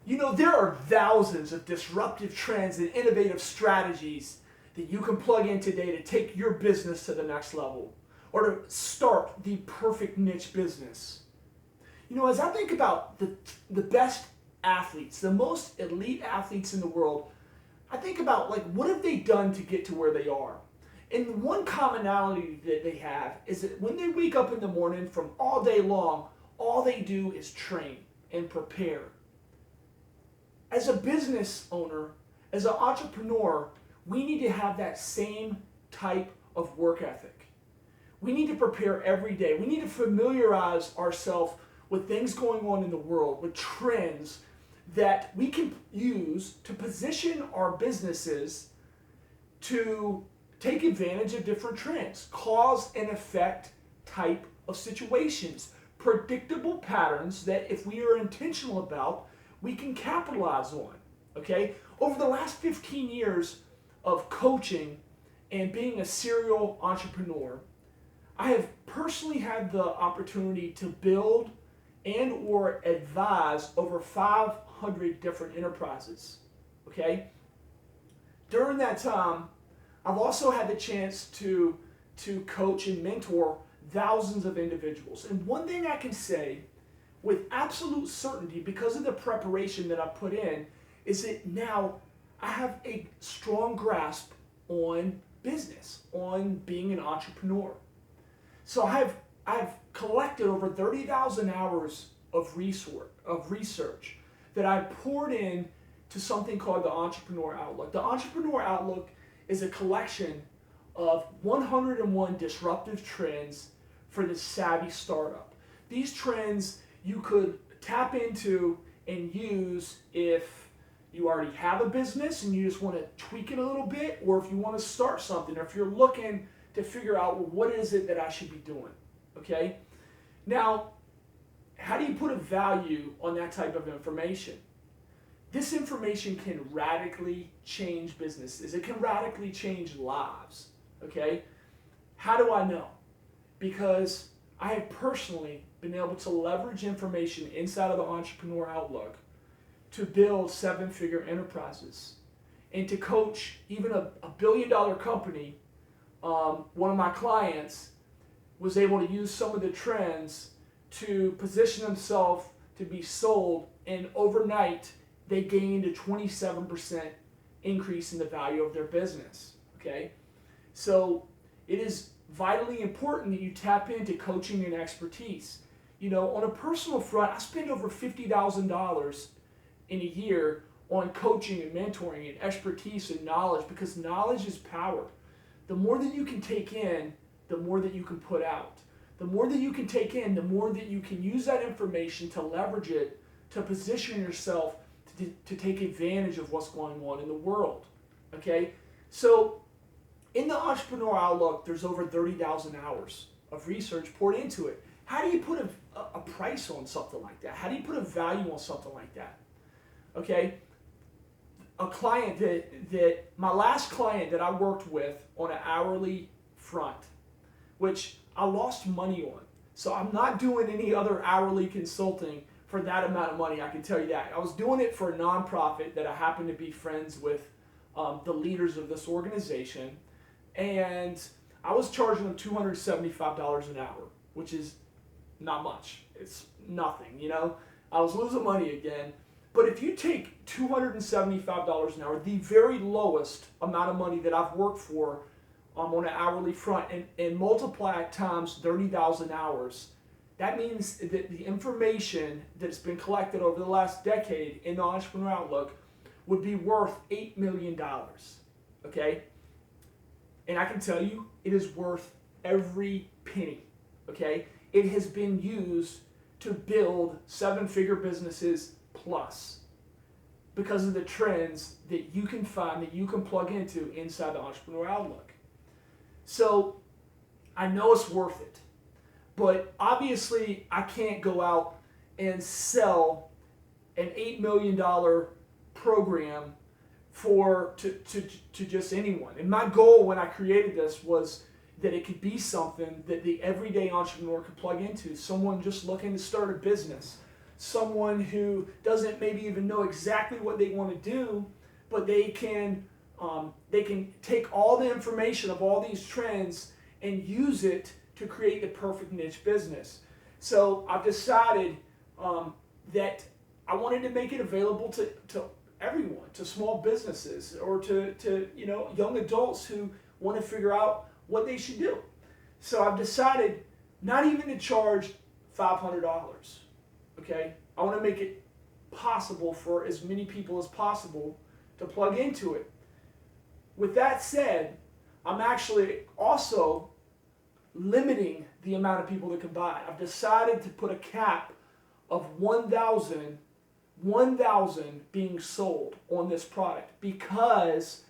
You know, there are thousands of disruptive trends and innovative strategies that you can plug in today to take your business to the next level or to start the perfect niche business. You know, as I think about the best athletes, the most elite athletes in the world, I think about like what have they done to get to where they are? And one commonality that they have is that when they wake up in the morning from all day long, all they do is train and prepare. As a business owner, as an entrepreneur, we need to have that same type of work ethic. We need to prepare every day. We need to familiarize ourselves with things going on in the world, with trends that we can use to position our businesses to take advantage of different trends, cause and effect type of situations, predictable patterns that if we are intentional about, we can capitalize on, okay? Over the last 15 years of coaching and being a serial entrepreneur, I have personally had the opportunity to build and or advise over 500 different enterprises, okay? During that time, I've also had the chance to coach and mentor thousands of individuals. And one thing I can say with absolute certainty, because of the preparation that I put in, is that now I have a strong grasp on business, on being an entrepreneur. So I've collected over 30,000 hours of research that I poured in to something called the Entrepreneur Outlook. The Entrepreneur Outlook is a collection of 101 disruptive trends for the savvy startup. These trends you could tap into and use if you already have a business and you just want to tweak it a little bit, or if you want to start something, or if you're looking to figure out, well, what is it that I should be doing, okay? Now, how do you put a value on that type of information? This information can radically change businesses. It can radically change lives, okay? How do I know? Because I have personally been able to leverage information inside of the Entrepreneur Outlook to build seven-figure enterprises and to coach even a billion-dollar company. One of my clients was able to use some of the trends to position themselves to be sold, and overnight they gained a 27% increase in the value of their business, okay? So it is vitally important that you tap into coaching and expertise. You know, on a personal front, I spend over $50,000 in a year on coaching and mentoring and expertise and knowledge, because knowledge is power. The more that you can take in, the more that you can put out. The more that you can take in, the more that you can use that information to leverage it, to position yourself to take advantage of what's going on in the world, okay? So in the Entrepreneur Outlook, there's over 30,000 hours of research poured into it. How do you put a price on something like that? How do you put a value on something like that? Okay, a client my last client that I worked with on an hourly front, which I lost money on. So I'm not doing any other hourly consulting for that amount of money, I can tell you that. I was doing it for a nonprofit that I happen to be friends with the leaders of this organization, and I was charging them $275 an hour, which is not much. It's nothing, you know. I was losing money again. But if you take $275 an hour, the very lowest amount of money that I've worked for on an hourly front, and multiply it times 30,000 hours, that means that the information that's been collected over the last decade in the Entrepreneur Outlook would be worth $8 million, okay? And I can tell you, it is worth every penny, okay? It has been used to build seven-figure businesses plus, because of the trends that you can find, that you can plug into inside the Entrepreneur Outlook. So I know it's worth it, but obviously I can't go out and sell an $8 million program to just anyone. And my goal when I created this was that it could be something that the everyday entrepreneur could plug into, someone just looking to start a business, someone who doesn't maybe even know exactly what they want to do, but they can take all the information of all these trends and use it to create the perfect niche business. So I've decided that I wanted to make it available to everyone, to small businesses, or to young adults who want to figure out what they should do. So I've decided not even to charge $500. Okay, I want to make it possible for as many people as possible to plug into it. With that said, I'm actually also limiting the amount of people that can buy it. I've decided to put a cap of 1,000 being sold on this product, because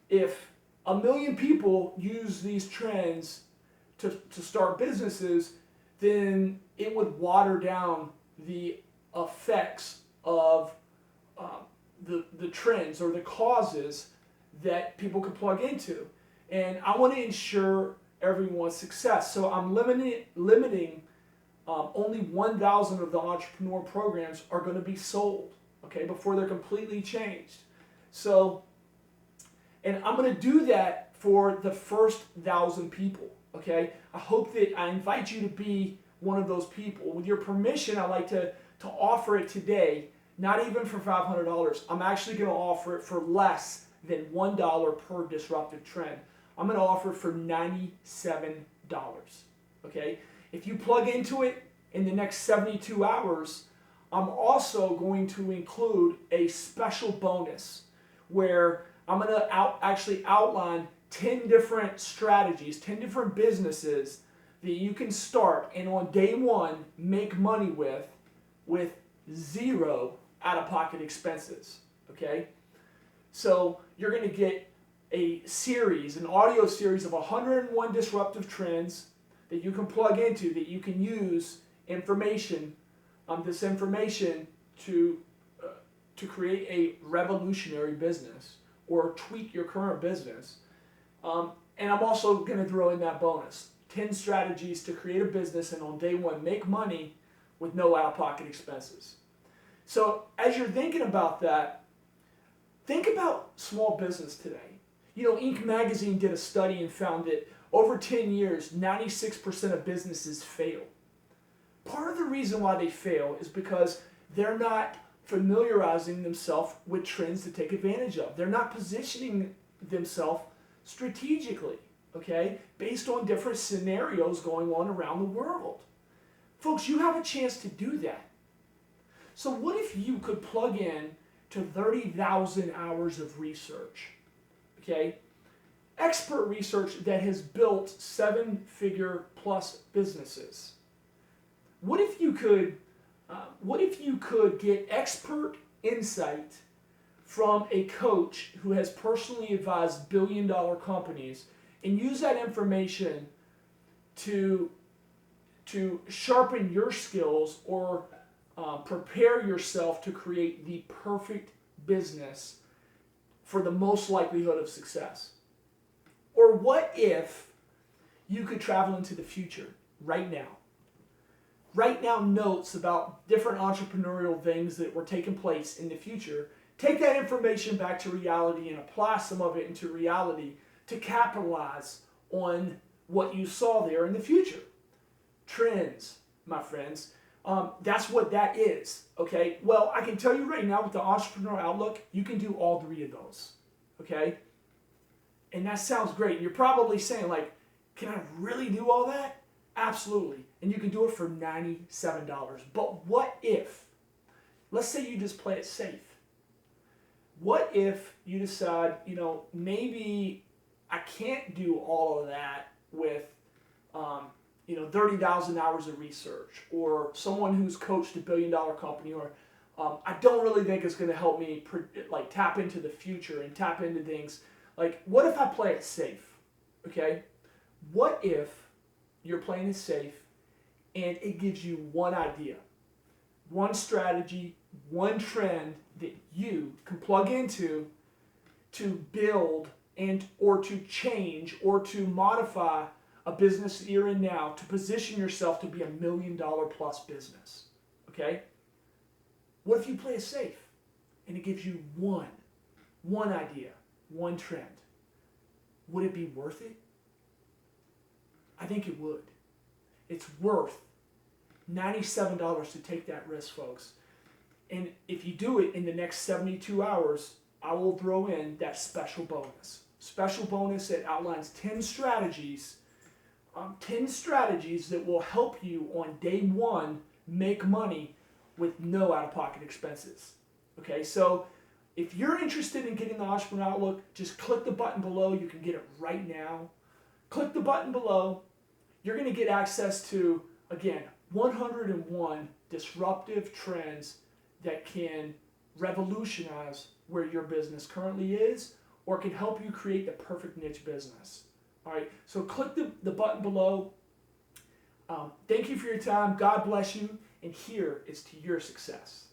if 1 million people use these trends to start businesses, then it would water down the effects of the trends or the causes that people can plug into. And I want to ensure everyone's success. So I'm limiting only 1,000 of the entrepreneur programs are going to be sold, okay, before they're completely changed. So, and I'm going to do that for the first 1,000 people, okay? I hope that I invite you to be one of those people. With your permission, I'd like to offer it today, not even for $500. I'm actually going to offer it for less than $1 per disruptive trend. I'm going to offer it for $97, okay? If you plug into it in the next 72 hours, I'm also going to include a special bonus where I'm going to actually outline 10 different strategies, 10 different businesses that you can start and on day one make money with zero out-of-pocket expenses, okay? So you're going to get a series, an audio series of 101 disruptive trends that you can plug into, that you can use this information to create a revolutionary business or tweak your current business. And I'm also going to throw in that bonus, 10 strategies to create a business and on day one make money with no out-of-pocket expenses. So as you're thinking about that, think about small business today. You know, Inc. magazine did a study and found that over 10 years, 96% of businesses fail. Part of the reason why they fail is because they're not familiarizing themselves with trends to take advantage of. They're not positioning themselves strategically, okay, based on different scenarios going on around the world. Folks, you have a chance to do that. So what if you could plug in to 30,000 hours of research, okay? Expert research that has built 7-figure plus businesses. What if you could get expert insight from a coach who has personally advised billion-dollar companies and use that information to sharpen your skills or prepare yourself to create the perfect business for the most likelihood of success? Or what if you could travel into the future right now? Write down notes about different entrepreneurial things that were taking place in the future. Take that information back to reality and apply some of it into reality to capitalize on what you saw there in the future. Trends, my friends. That's what that is, okay? Well, I can tell you right now with the Entrepreneur Outlook, you can do all three of those, okay? And that sounds great. You're probably saying, like, can I really do all that? Absolutely. And you can do it for $97. But what if, let's say you just play it safe. What if you decide, maybe I can't do all of that with 30,000 hours of research, or someone who's coached a billion-dollar company, or I don't really think it's going to help me tap into the future and tap into things. Like, what if I play it safe? Okay? What if you're playing it safe and it gives you one idea, one strategy, one trend that you can plug into to build or to change or to modify a business that you're in now to position yourself to be $1 million plus business, okay? What if you play it safe and it gives you one idea, one trend? Would it be worth it? I think it would. It's worth $97 to take that risk, folks. And if you do it in the next 72 hours, I will throw in that special bonus. Special bonus that outlines 10 strategies that will help you on day one make money with no out-of-pocket expenses. Okay, so if you're interested in getting the Entrepreneur Outlook, just click the button below. You can get it right now. Click the button below. You're going to get access to, again, 101 disruptive trends that can revolutionize where your business currently is or can help you create the perfect niche business. All right, so click the button below. Thank you for your time. God bless you. And here is to your success.